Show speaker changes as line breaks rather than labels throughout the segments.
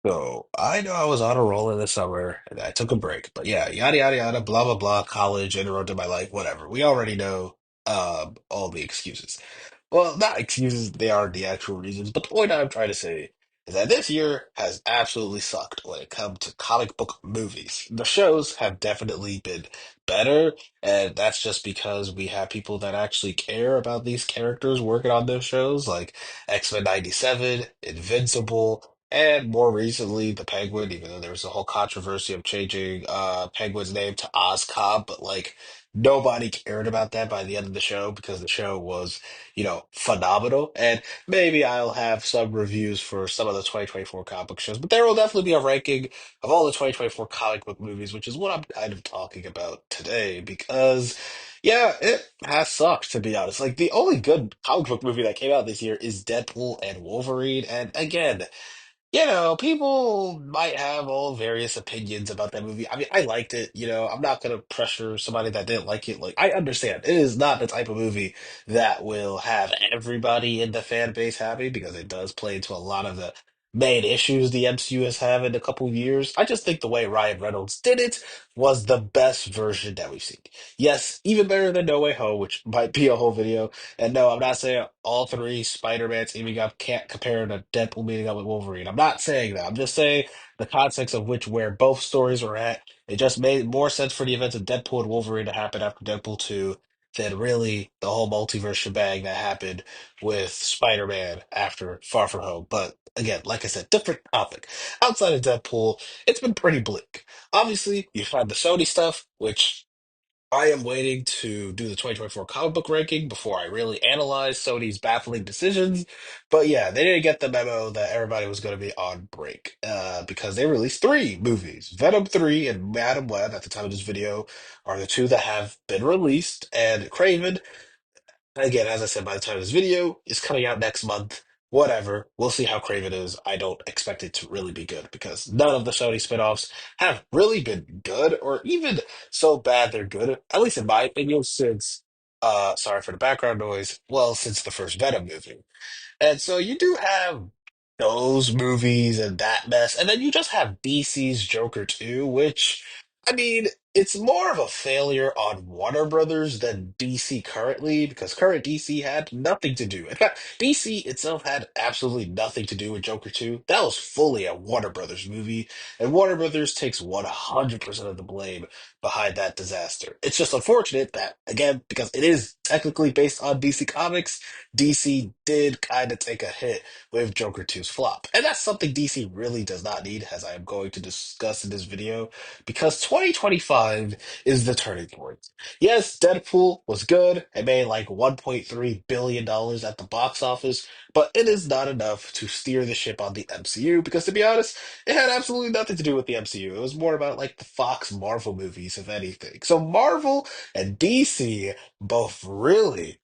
So I know I was on a roll in the summer and I took a break, but yeah, yada yada yada, blah blah blah, college, interrupted my life, whatever. We already know all the excuses. Well, not excuses, they are the actual reasons. But the point I'm trying to say is that this year has absolutely sucked when it comes to comic book movies. The shows have definitely been better, and that's just because we have people that actually care about these characters working on those shows, like X-Men 97, Invincible, and more recently, the Penguin, even though there was a whole controversy of changing Penguin's name to Oscorp, but like nobody cared about that by the end of the show because the show was phenomenal. And maybe I'll have some reviews for some of the 2024 comic book shows, but there will definitely be a ranking of all the 2024 comic book movies, which is what I'm kind of talking about today because, yeah, it has sucked, to be honest. Like, the only good comic book movie that came out this year is Deadpool and Wolverine. And again, people might have all various opinions about that movie. I mean, I liked it. I'm not gonna pressure somebody that didn't like it. Like, I understand it is not the type of movie that will have everybody in the fan base happy because it does play into a lot of the main issues the MCU has had in a couple of years. I just think the way Ryan Reynolds did it was the best version that we've seen. Yes, even better than No Way Home, which might be a whole video. And no, I'm not saying all three Spider-Man teaming up can't compare to Deadpool meeting up with Wolverine. I'm not saying that. I'm just saying the context of which where both stories were at. It just made more sense for the events of Deadpool and Wolverine to happen after Deadpool 2 than really the whole multiverse shebang that happened with Spider-Man after Far From Home. But again, like I said, different topic. Outside of Deadpool, it's been pretty bleak. Obviously, you find the Sony stuff, which I am waiting to do the 2024 comic book ranking before I really analyze Sony's baffling decisions. But yeah, they didn't get the memo that everybody was going to be on break because they released three movies. Venom 3 and Madam Web, at the time of this video, are the two that have been released. And Craven, again, as I said, by the time of this video, is coming out next month. Whatever. We'll see how Craven is. I don't expect it to really be good because none of the Sony spin-offs have really been good or even so bad they're good, at least in my opinion, since sorry for the background noise, well, since the first Venom movie. And so you do have those movies and that mess. And then you just have DC's Joker 2, which, I mean, it's more of a failure on Warner Brothers than DC currently, because current DC had nothing to do. In fact, DC itself had absolutely nothing to do with Joker 2. That was fully a Warner Brothers movie, and Warner Brothers takes 100% of the blame behind that disaster. It's just unfortunate that, again, because it is technically based on DC Comics, DC did kind of take a hit with Joker 2's flop. And that's something DC really does not need, as I am going to discuss in this video, because 2025 is the turning point. Yes, Deadpool was good. It made like $1.3 billion dollars at the box office, but it is not enough to steer the ship on the MCU, because to be honest, it had absolutely nothing to do with the MCU. It was more about like the Fox Marvel movies, if anything. So Marvel and DC both really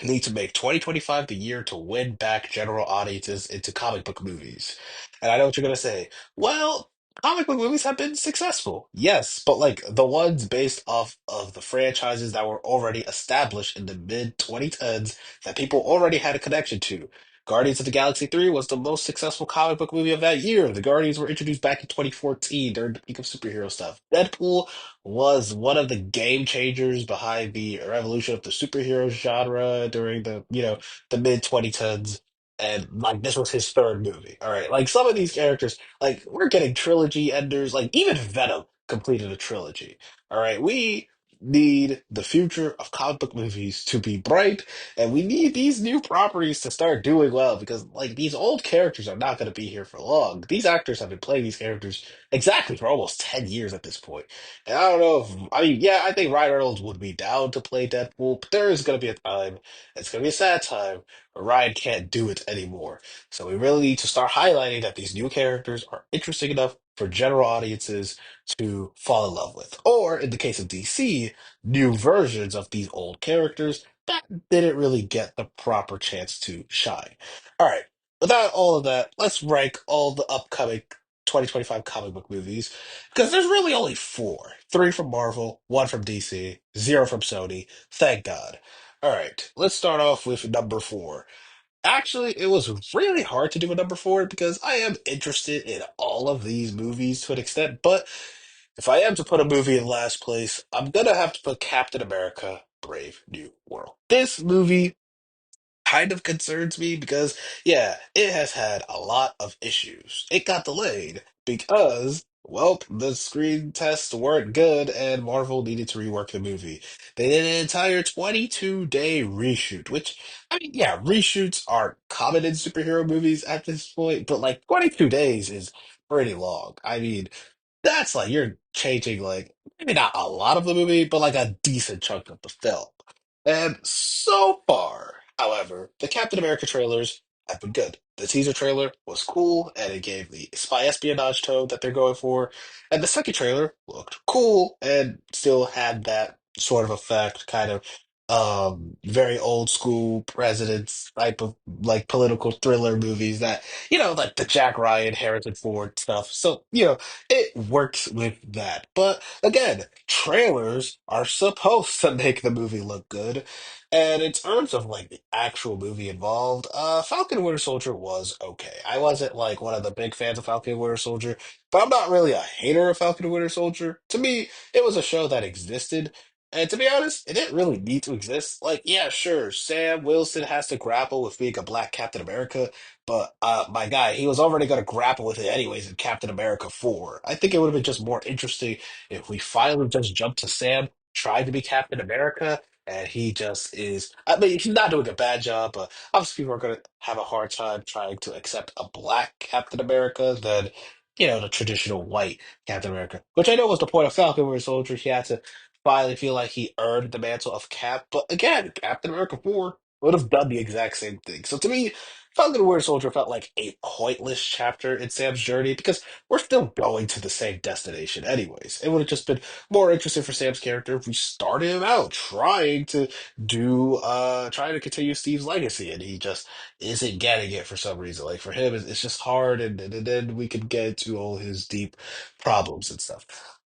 need to make 2025 the year to win back general audiences into comic book movies. And I know what you're going to say. Well, comic book movies have been successful. Yes, but like the ones based off of the franchises that were already established in the mid 2010s that people already had a connection to. Guardians of the Galaxy 3 was the most successful comic book movie of that year. The Guardians were introduced back in 2014 during the peak of superhero stuff. Deadpool was one of the game changers behind the revolution of the superhero genre during the mid 2010s. And like this was his third movie. All right. Like some of these characters, like we're getting trilogy enders, like even Venom completed a trilogy. All right. We need the future of comic book movies to be bright, and we need these new properties to start doing well because like these old characters are not going to be here for long. These actors have been playing these characters exactly for almost 10 years at this point. And I don't know if, I mean, yeah, I think Ryan Reynolds would be down to play Deadpool, but there is going to be a time, it's going to be a sad time, where Ryan can't do it anymore. So we really need to start highlighting that these new characters are interesting enough for general audiences to fall in love with. Or, in the case of DC, new versions of these old characters that didn't really get the proper chance to shine. All right, without all of that, let's rank all the upcoming 2025 comic book movies because there's really only four. Three from Marvel, one from DC, zero from Sony. Thank God. All right, let's start off with number four. Actually, it was really hard to do a number four because I am interested in all of these movies to an extent. But if I am to put a movie in last place, I'm gonna have to put Captain America: Brave New World. This movie kind of concerns me because, yeah, it has had a lot of issues. It got delayed because, well, the screen tests weren't good and Marvel needed to rework the movie. They did an entire 22-day reshoot, which, I mean, yeah, reshoots are common in superhero movies at this point, but like 22 days is pretty long. I mean, that's like you're changing like maybe not a lot of the movie, but like a decent chunk of the film. And so far, however, the Captain America trailers have been good. The teaser trailer was cool and it gave the spy espionage tone that they're going for. And the second trailer looked cool and still had that sort of effect, kind of very old school presidents type of like political thriller movies that, like the Jack Ryan, Harrison Ford stuff. So, it works with that. But again, trailers are supposed to make the movie look good. And in terms of like the actual movie involved, Falcon and Winter Soldier was okay. I wasn't like one of the big fans of Falcon and Winter Soldier, but I'm not really a hater of Falcon and Winter Soldier. To me, it was a show that existed. And to be honest, it didn't really need to exist. Like, yeah, sure, Sam Wilson has to grapple with being a black Captain America, but my guy, he was already going to grapple with it anyways in Captain America 4. I think it would have been just more interesting if we finally just jumped to Sam trying to be Captain America, and he just is. I mean, he's not doing a bad job, but obviously people are going to have a hard time trying to accept a black Captain America than, the traditional white Captain America, which I know was the point of Falcon Winter Soldier. He had to finally feel like he earned the mantle of Cap, but again, Captain America 4 would have done the exact same thing. So to me, Falcon and Winter Soldier felt like a pointless chapter in Sam's journey because we're still going to the same destination anyways. It would have just been more interesting for Sam's character if we started him out trying to continue Steve's legacy and he just isn't getting it for some reason. Like for him, it's just hard and then we could get into all his deep problems and stuff.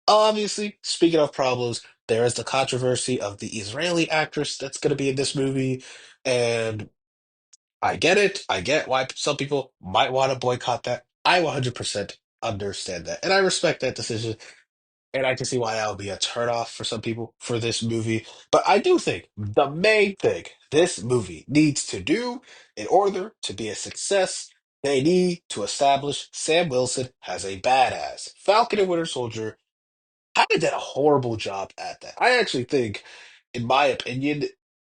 Obviously, speaking of problems, there is the controversy of the Israeli actress that's going to be in this movie. And I get it. I get why some people might want to boycott that. I 100% understand that. And I respect that decision. And I can see why that would be a turnoff for some people for this movie. But I do think the main thing this movie needs to do in order to be a success, they need to establish Sam Wilson as a badass. Falcon and Winter Soldier kind of did a horrible job at that. I actually think, in my opinion,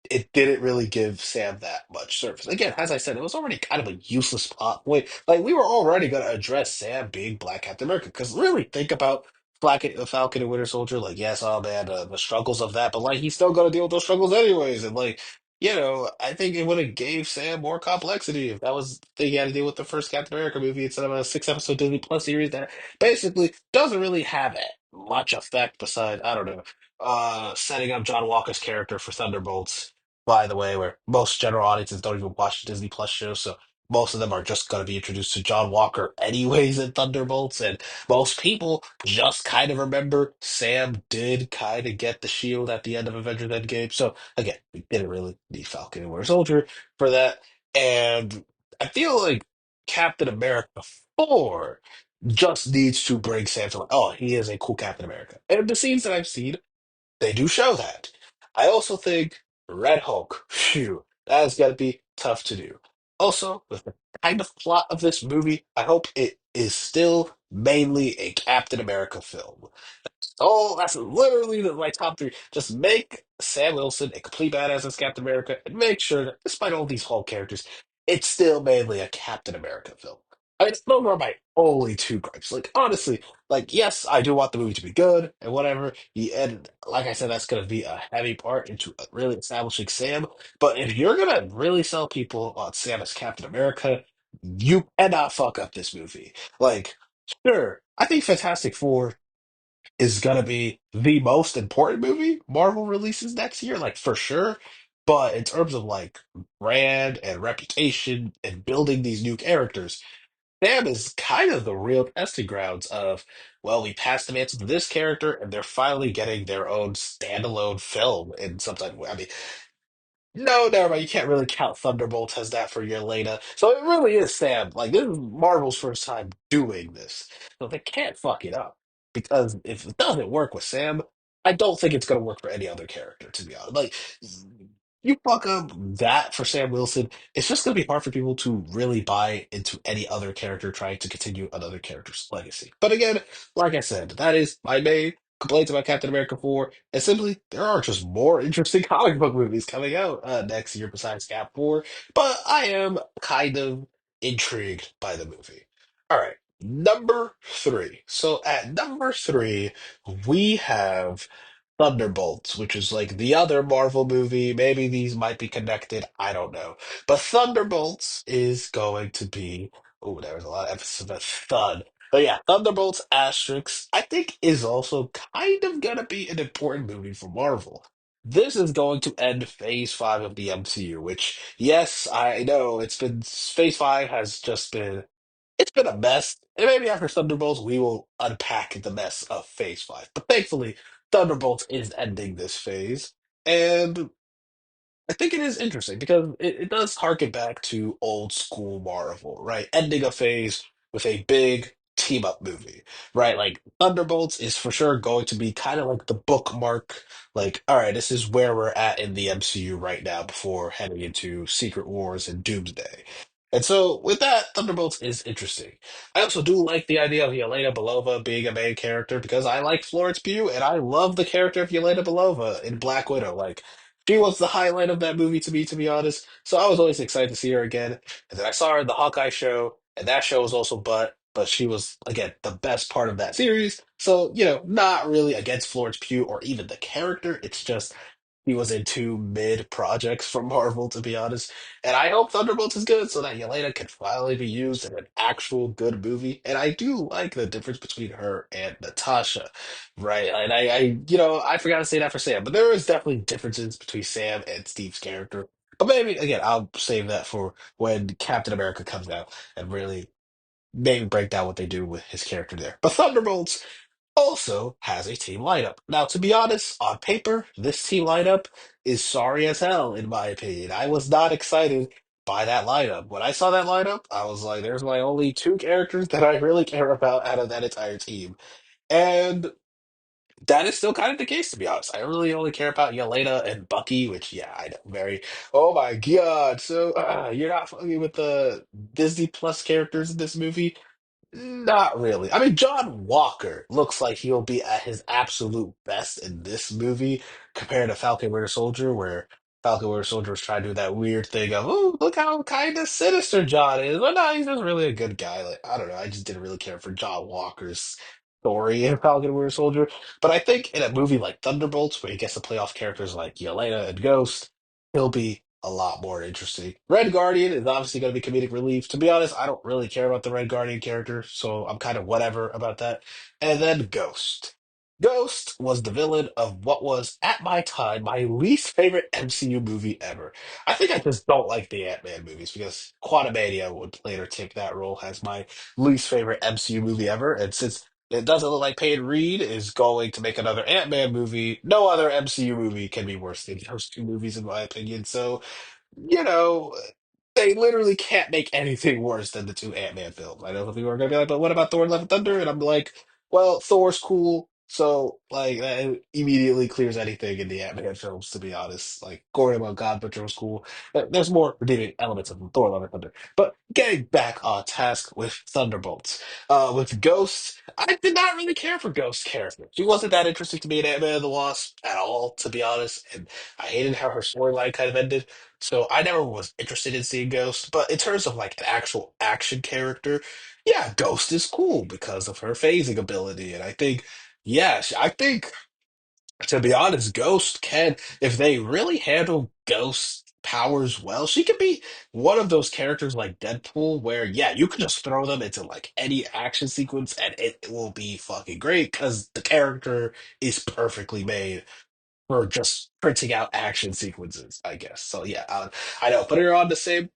it didn't really give Sam that much service. Again, as I said, it was already kind of a useless plot point. Like we were already going to address Sam being Black Captain America because really think about Falcon and Winter Soldier. Like, yes, oh man, the struggles of that, but like he's still going to deal with those struggles anyways. And like, I think it would have gave Sam more complexity if that was the thing he had to deal with the first Captain America movie instead of a 6 episode Disney Plus series that basically doesn't really have much effect besides, I don't know, setting up John Walker's character for Thunderbolts, by the way, where most general audiences don't even watch Disney Plus shows, so most of them are just going to be introduced to John Walker anyways in Thunderbolts, and most people just kind of remember Sam did kind of get the shield at the end of Avengers Endgame. So again, we didn't really need Falcon and Winter Soldier for that. And I feel like Captain America 4 just needs to bring Sam to like, oh, he is a cool Captain America. And the scenes that I've seen, they do show that. I also think Red Hulk, phew, that is gonna be tough to do. Also, with the kind of plot of this movie, I hope it is still mainly a Captain America film. Oh, that's literally my top three. Just make Sam Wilson a complete badass as Captain America, and make sure that despite all these Hulk characters, it's still mainly a Captain America film. I mean, those are my only two gripes. Like, honestly, like, yes, I do want the movie to be good and whatever. And like I said, that's going to be a heavy part into really establishing Sam. But if you're going to really sell people on Sam as Captain America, you cannot fuck up this movie. Like, sure, I think Fantastic Four is gonna be the most important movie Marvel releases next year, like for sure. But in terms of like brand and reputation and building these new characters, Sam is kind of the real testing grounds of, well, we passed the mantle to this character and they're finally getting their own standalone film in some type of way. I mean, No, never mind. You can't really count Thunderbolts as that for Yelena. So it really is Sam. Like this is Marvel's first time doing this. So they can't fuck it up. Because if it doesn't work with Sam, I don't think it's gonna work for any other character, to be honest. Like you fuck up that for Sam Wilson, it's just gonna be hard for people to really buy into any other character trying to continue another character's legacy. But again, like I said, that is my main complaints about Captain America 4. And simply, there are just more interesting comic book movies coming out next year besides Cap 4. But I am kind of intrigued by the movie. All right, number three. So at number three, we have Thunderbolts, which is like the other Marvel movie. Maybe these might be connected. I don't know. But Thunderbolts is going to be. Oh, there was a lot of emphasis on thud. But yeah, Thunderbolts Asterix, I think, is also kind of gonna be an important movie for Marvel. This is going to end Phase 5 of the MCU, which, yes, I know Phase 5 has just been it's been a mess. And maybe after Thunderbolts, we will unpack the mess of Phase 5. But thankfully, Thunderbolts is ending this phase. And I think it is interesting because it does harken back to old school Marvel, right? Ending a phase with a big team up movie, right? Like Thunderbolts is for sure going to be kind of like the bookmark, like, all right, this is where we're at in the MCU right now before heading into Secret Wars and Doomsday. And so with that, Thunderbolts is interesting. I also do like the idea of Yelena Belova being a main character because I like Florence Pugh and I love the character of Yelena Belova in Black Widow. Like she was the highlight of that movie to be honest. So I was always excited to see her again. And then I saw her in the Hawkeye show, and that show was also but she was again the best part of that series. So, not really against Florence Pugh or even the character. It's just he was in two mid projects from Marvel, to be honest. And I hope Thunderbolts is good so that Yelena can finally be used in an actual good movie. And I do like the difference between her and Natasha, right? And I forgot to say that for Sam, but there is definitely differences between Sam and Steve's character. But maybe, again, I'll save that for when Captain America comes out and really maybe break down what they do with his character there. But Thunderbolts also has a team lineup. Now, to be honest, on paper, this team lineup is sorry as hell, in my opinion. I was not excited by that lineup. When I saw that lineup, I was like, there's my only two characters that I really care about out of that entire team. And that is still kind of the case, to be honest. I really only care about Yelena and Bucky, which, yeah, I know, very. Oh my God. So, you're not fucking with the Disney Plus characters in this movie? Not really. I mean, John Walker looks like he'll be at his absolute best in this movie compared to Falcon Winter Soldier, where Falcon Winter Soldier was trying to do that weird thing of, oh, look how kind of sinister John is. Well, no, he's just really a good guy. Like, I don't know. I just didn't really care for John Walker's story in Falcon Winter Soldier. But I think in a movie like Thunderbolts, where he gets to play off characters like Yelena and Ghost, he'll be a lot more interesting. Red Guardian is obviously going to be comedic relief. To be honest, I don't really care about the Red Guardian character, so I'm kind of whatever about that. And then Ghost. Ghost was the villain of what was, at my time, my least favorite MCU movie ever. I think I just don't like the Ant-Man movies because Quantumania would later take that role as my least favorite MCU movie ever. And since it doesn't look like Peyton Reed is going to make another Ant-Man movie, no other MCU movie can be worse than those two movies, in my opinion. So you know, they literally can't make anything worse than the two Ant-Man films. I know some people are gonna be like, but what about Thor: Love and Thunder? And I'm like, well, Thor's cool, so like that immediately clears anything in the Ant-Man films. To be honest, like Gory about God Butcher was cool. There's more redeeming elements of Thor: Love and Thunder. But getting back on task with Thunderbolts, with Ghost, I did not really care for Ghost's character. She wasn't that interesting to me in Ant-Man and the Wasp at all, to be honest, and I hated how her storyline kind of ended. So I never was interested in seeing Ghost, but in terms of like an actual action character, yeah, Ghost is cool because of her phasing ability. And I think, yes, I think to be honest, Ghost can, if they really handle Ghost powers well, she could be one of those characters like Deadpool where, yeah, you can just throw them into like any action sequence and it will be fucking great because the character is perfectly made for just printing out action sequences, I guess. So yeah, I know putting her on the same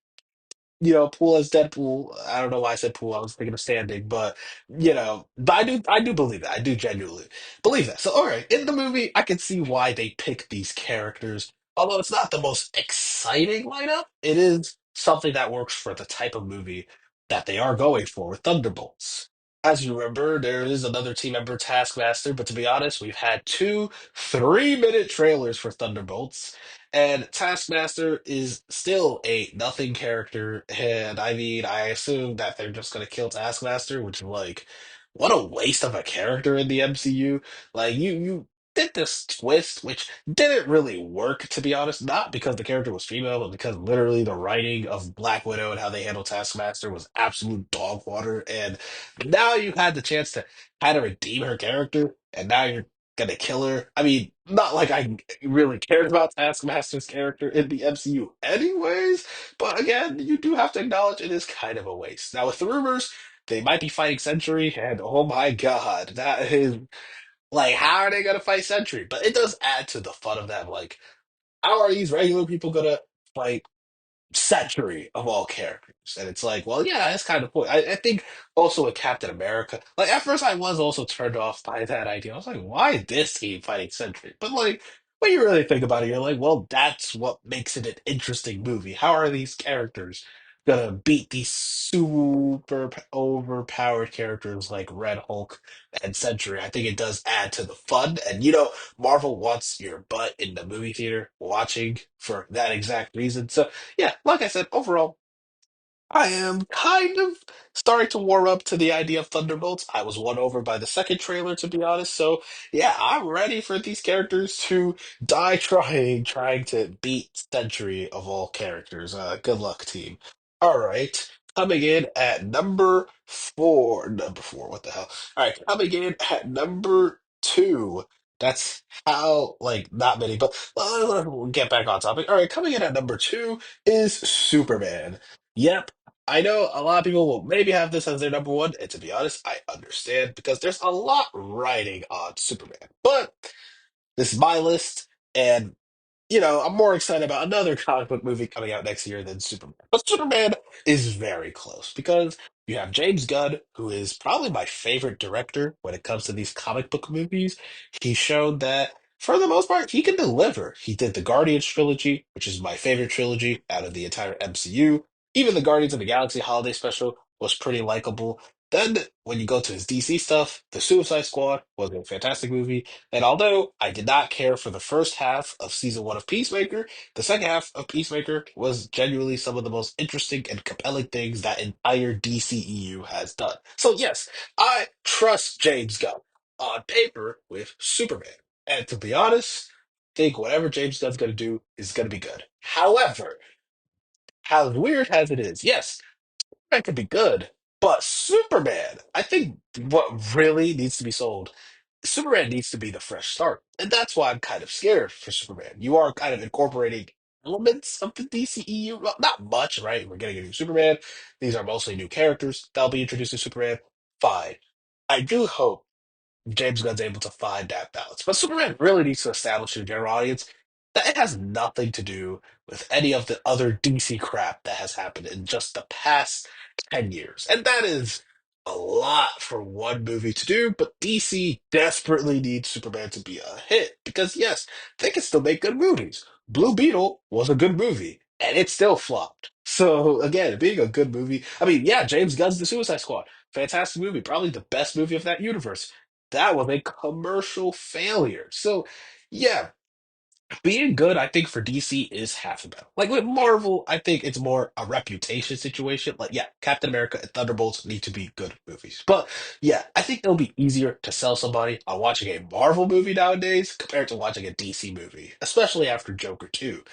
pool as Deadpool. I don't know why I said pool. I was thinking of standing, but I do believe that. I do genuinely believe that. So all right, in the movie, I can see why they pick these characters. Although it's not the most exciting lineup, it is something that works for the type of movie that they are going for with Thunderbolts. As you remember, there is another team member, Taskmaster, but to be honest, we've had two 3-minute trailers for Thunderbolts, and Taskmaster is still a nothing character. And I mean, I assume that they're just gonna kill Taskmaster, which is like, what a waste of a character in the MCU. Like you did this twist, which didn't really work, to be honest. Not because the character was female, but because literally the writing of Black Widow and how they handled Taskmaster was absolute dog water. And now you had the chance to kind of redeem her character, and now you're gonna kill her. I mean, not like I really cared about Taskmaster's character in the MCU, anyways. But again, you do have to acknowledge it is kind of a waste. Now, with the rumors, they might be fighting Sentry, and oh my God, that is like, how are they gonna fight Sentry? But it does add to the fun of that. Like, how are these regular people gonna fight century of all characters. And it's like, well, yeah, that's kind of cool. I think also with Captain America, like at first I was also turned off by that idea. I was like, why this team fighting Sentry? But like when you really think about it, you're like, well, that's what makes it an interesting movie. How are these characters gonna beat these super overpowered characters like Red Hulk and Sentry? I think it does add to the fun. And Marvel wants your butt in the movie theater watching for that exact reason. So yeah, like I said, overall, I am kind of starting to warm up to the idea of Thunderbolts. I was won over by the second trailer, to be honest. So, yeah, I'm ready for these characters to die trying to beat Century of all characters. Good luck, team. All right, coming in at number four. Number four, what the hell? All right, coming in at number two. That's how, like, not many, but we'll get back on topic. All right, coming in at number two is Superman. Yep, I know a lot of people will maybe have this as their number one, and to be honest, I understand because there's a lot riding on Superman. But this is my list, and I'm more excited about another comic book movie coming out next year than Superman. But Superman is very close because you have James Gunn, who is probably my favorite director when it comes to these comic book movies. He's shown that, for the most part, he can deliver. He did the Guardians trilogy, which is my favorite trilogy out of the entire MCU. Even the Guardians of the Galaxy holiday special was pretty likable. Then, when you go to his DC stuff, The Suicide Squad was a fantastic movie. And although I did not care for the first half of season one of Peacemaker, the second half of Peacemaker was genuinely some of the most interesting and compelling things that entire DCEU has done. So, yes, I trust James Gunn on paper with Superman. And to be honest, I think whatever James Gunn's going to do is going to be good. However, as weird as it is, yes, that could be good, but Superman, I think what really needs to be sold, Superman needs to be the fresh start. And that's why I'm kind of scared for Superman. You are kind of incorporating elements of the DCEU. Well, not much, right? We're getting a new Superman. These are mostly new characters that'll be introduced to Superman. Fine. I do hope James Gunn's able to find that balance. But Superman really needs to establish to the general audience that it has nothing to do with any of the other DC crap that has happened in just the past 10 years. And that is a lot for one movie to do, but DC desperately needs Superman to be a hit because, yes, they can still make good movies. Blue Beetle was a good movie, and it still flopped. So, again, being a good movie, I mean, yeah, James Gunn's The Suicide Squad. Fantastic movie, probably the best movie of that universe. That was a commercial failure. So, yeah, being good, I think, for DC is half the battle. Like with Marvel, I think it's more a reputation situation. Like, yeah, Captain America and Thunderbolts need to be good movies. But yeah, I think it'll be easier to sell somebody on watching a Marvel movie nowadays compared to watching a DC movie, especially after Joker 2.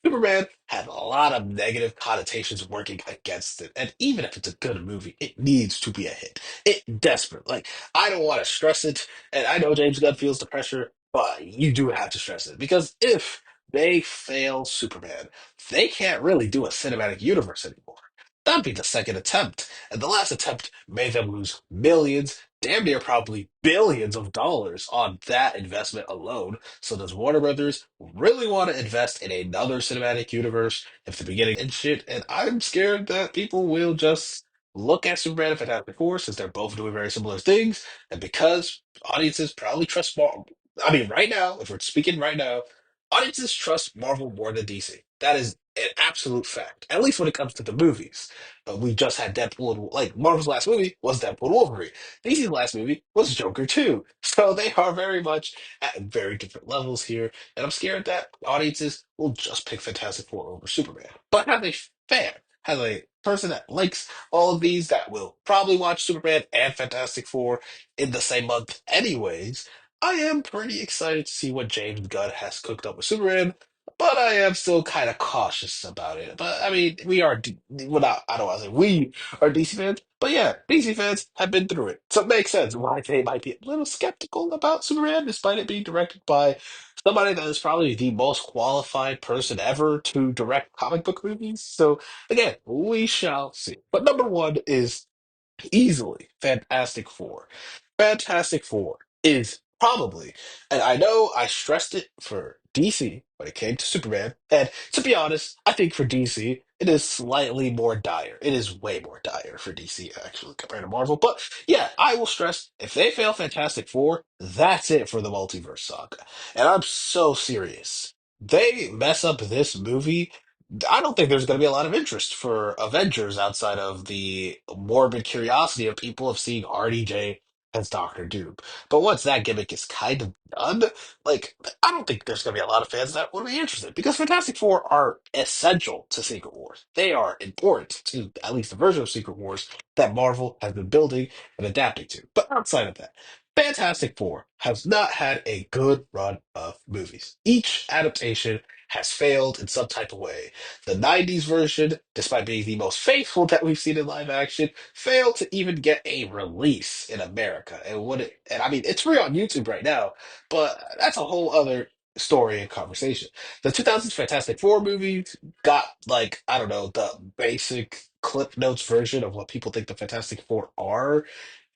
Superman had a lot of negative connotations working against it. And even if it's a good movie, it needs to be a hit. It desperate. Like, I don't want to stress it. And I know James Gunn feels the pressure, but you do have to stress it. Because if they fail Superman, they can't really do a cinematic universe anymore. That'd be the second attempt. And the last attempt made them lose millions, damn near probably billions of dollars on that investment alone. So does Warner Brothers really want to invest in another cinematic universe if the beginning and shit? And I'm scared that people will just look at Superman and Fantastic Four since they're both doing very similar things, and because audiences probably trust more. I mean, right now, if we're speaking right now, audiences trust Marvel more than DC. That is an absolute fact, at least when it comes to the movies. We just had Deadpool, like Marvel's last movie was Deadpool and Wolverine. DC's last movie was Joker 2. So they are very much at very different levels here. And I'm scared that audiences will just pick Fantastic Four over Superman. But as a fan, as a person that likes all of these, that will probably watch Superman and Fantastic Four in the same month anyways, I am pretty excited to see what James Gunn has cooked up with Superman, but I am still kind of cautious about it. But I mean, well, not, I don't want to say we are DC fans, but yeah, DC fans have been through it. So it makes sense why they might be a little skeptical about Superman, despite it being directed by somebody that is probably the most qualified person ever to direct comic book movies. So again, we shall see. But number one is easily Fantastic Four. Fantastic Four is probably, and I know I stressed it for DC when it came to Superman, and to be honest, I think for DC, it is slightly more dire. It is way more dire for DC actually compared to Marvel. But yeah, I will stress if they fail Fantastic Four, that's it for the multiverse saga. And I'm so serious. They mess up this movie. I don't think there's going to be a lot of interest for Avengers outside of the morbid curiosity of people of seeing RDJ as Doctor Doom. But once that gimmick is kind of done, like, I don't think there's going to be a lot of fans that would be interested because Fantastic Four are essential to Secret Wars. They are important to at least the version of Secret Wars that Marvel has been building and adapting to. But outside of that, Fantastic Four has not had a good run of movies. Each adaptation has failed in some type of way. The 90s version, despite being the most faithful that we've seen in live action, failed to even get a release in America. And I mean, it's free on YouTube right now, but that's a whole other story and conversation. The 2000s Fantastic Four movie got, like, I don't know, the basic Clip Notes version of what people think the Fantastic Four are,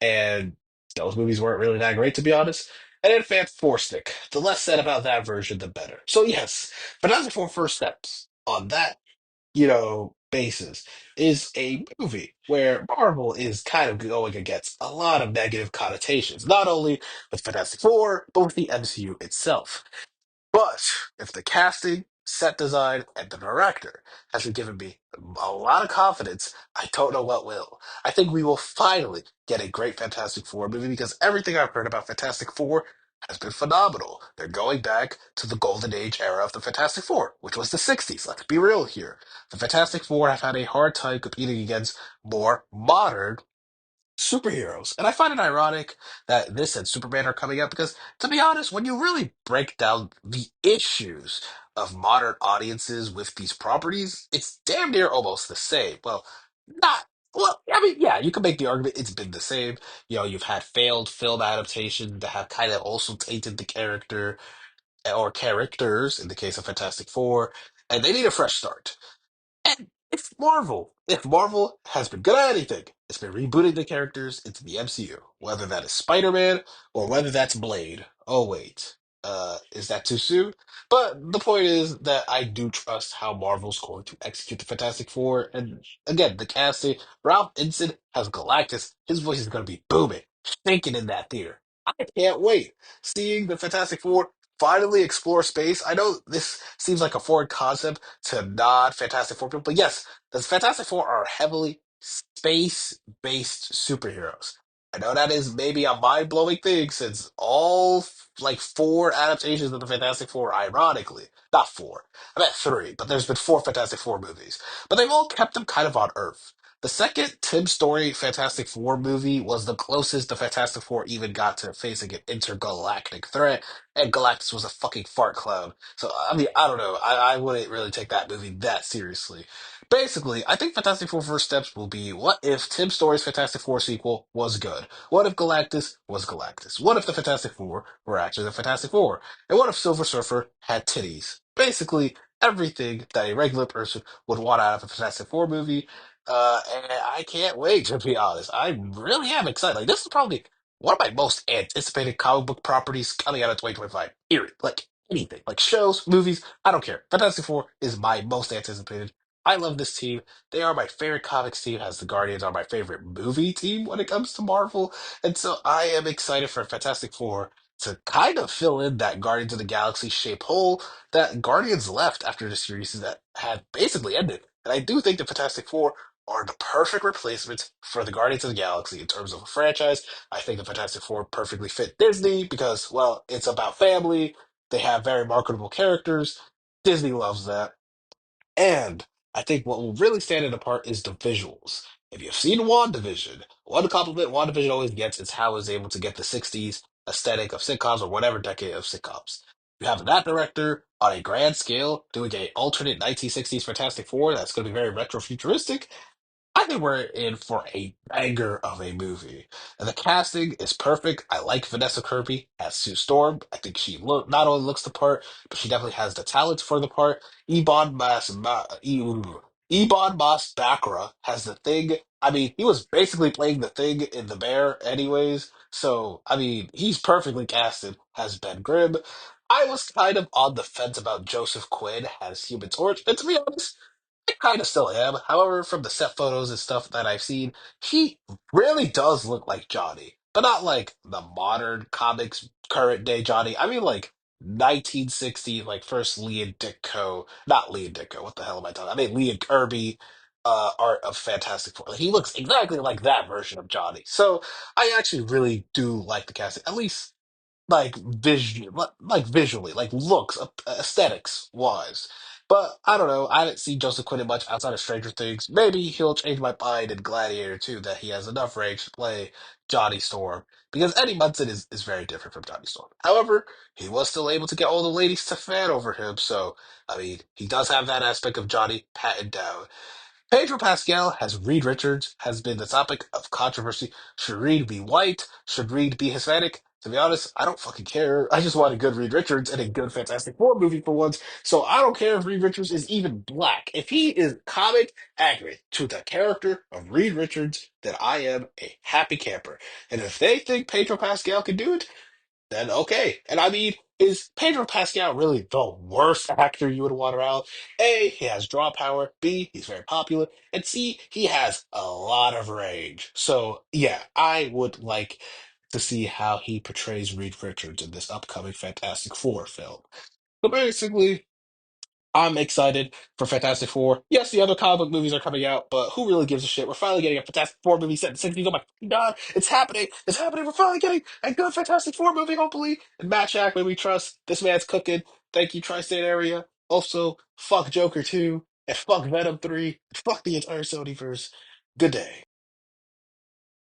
and those movies weren't really that great, to be honest. And then Fan Four Stick. The less said about that version, the better. So yes, Fantastic Four First Steps on that, basis is a movie where Marvel is kind of going against a lot of negative connotations, not only with Fantastic Four, but with the MCU itself. But if the casting, set design, and the director hasn't given me a lot of confidence, I don't know what will. I think we will finally get a great Fantastic Four movie because everything I've heard about Fantastic Four has been phenomenal. They're going back to the golden age era of the Fantastic Four, which was the 60s. Let's be real here. The Fantastic Four have had a hard time competing against more modern superheroes. And I find it ironic that this and Superman are coming out because, to be honest, when you really break down the issues of modern audiences with these properties, it's damn near almost the same. Well, not. Well, I mean, yeah, you can make the argument it's been the same. You've had failed film adaptations that have kind of also tainted the character or characters in the case of Fantastic Four, and they need a fresh start. And if Marvel has been good at anything, it's been rebooting the characters into the MCU, whether that is Spider-Man or whether that's Blade. Oh wait, is that too soon? But the point is that I do trust how Marvel's going to execute the Fantastic Four. And again, the casting, Ralph Ensign has Galactus. His voice is going to be booming, shaking in that theater. I can't wait seeing the Fantastic Four finally explore space. I know this seems like a foreign concept to not Fantastic Four people. But yes, the Fantastic Four are heavily space-based superheroes. I know that is maybe a mind-blowing thing since all like four adaptations of the Fantastic Four, ironically, not four, I meant three, but there's been four Fantastic Four movies, but they've all kept them kind of on Earth. The second Tim Story Fantastic Four movie was the closest the Fantastic Four even got to facing an intergalactic threat, and Galactus was a fucking fart cloud. So, I mean, I don't know. I wouldn't really take that movie that seriously. Basically, I think Fantastic Four First Steps will be what if Tim Story's Fantastic Four sequel was good? What if Galactus was Galactus? What if the Fantastic Four were actually the Fantastic Four? And what if Silver Surfer had titties? Basically, everything that a regular person would want out of a Fantastic Four movie. And I can't wait, to be honest. I really am excited. Like, this is probably one of my most anticipated comic book properties coming out of 2025. Period. Like anything. Like shows, movies, I don't care. Fantastic Four is my most anticipated. I love this team. They are my favorite comics team, as the Guardians are my favorite movie team when it comes to Marvel. And so I am excited for Fantastic Four. to kind of fill in that Guardians of the Galaxy shaped hole that Guardians left after the series that had basically ended. And I do think the Fantastic Four are the perfect replacement for the Guardians of the Galaxy in terms of a franchise. I think the Fantastic Four perfectly fit Disney because, well, it's about family. They have very marketable characters. Disney loves that. And I think what will really stand it apart is the visuals. If you've seen WandaVision, one compliment WandaVision always gets is how it's able to get the 60s aesthetic of sitcoms or whatever decade of sitcoms. You have that director on a grand scale doing a alternate 1960s Fantastic Four that's going to be very retro futuristic. I think we're in for a banger of a movie. And the casting is perfect. I like Vanessa Kirby as Sue Storm. I think she not only looks the part, but she definitely has the talent for the part. Ebon Moss Bacra has the thing. I mean, he was basically playing the thing in The Bear anyways. So, I mean, he's perfectly casted as Ben Grimm. I was kind of on the fence about Joseph Quinn as Human Torch. And to be honest, I kind of still am. However, from the set photos and stuff that I've seen, he really does look like Johnny, but not like the modern comics current day Johnny. I mean, like 1960, like first Lee and Ditko, not Lee and Ditko. What the hell am I talking? I mean Lee and Kirby, art of Fantastic Four. He looks exactly like that version of Johnny. So I actually really do like the casting, at least like visually, like looks, aesthetics wise. But I don't know. I didn't see Joseph Quinn in much outside of Stranger Things. Maybe he'll change my mind in Gladiator too, that he has enough range to play Johnny Storm. Because Eddie Munson is very different from Johnny Storm. However, he was still able to get all the ladies to fan over him, so I mean, he does have that aspect of Johnny patted down. Pedro Pascal has Reed Richards has been the topic of controversy. Should Reed be white? Should Reed be Hispanic? To be honest, I don't fucking care. I just want a good Reed Richards and a good Fantastic Four movie for once. So I don't care if Reed Richards is even black. If he is comic accurate to the character of Reed Richards, then I am a happy camper. And if they think Pedro Pascal can do it, then okay. And I mean, is Pedro Pascal really the worst actor you would want around? A, he has draw power. B, he's very popular. And C, he has a lot of range. So yeah, I would like to see how he portrays Reed Richards in this upcoming Fantastic Four film. So basically, I'm excited for Fantastic Four. Yes, the other comic book movies are coming out, but who really gives a shit? We're finally getting a Fantastic Four movie set in the 60s. Oh my fucking god, it's happening! It's happening! We're finally getting a good Fantastic Four movie, hopefully. And Matt Shackman, we trust. This man's cooking. Thank you, Tri State Area. Also, fuck Joker 2, and fuck Venom 3, and fuck the entire Sonyverse. Good day.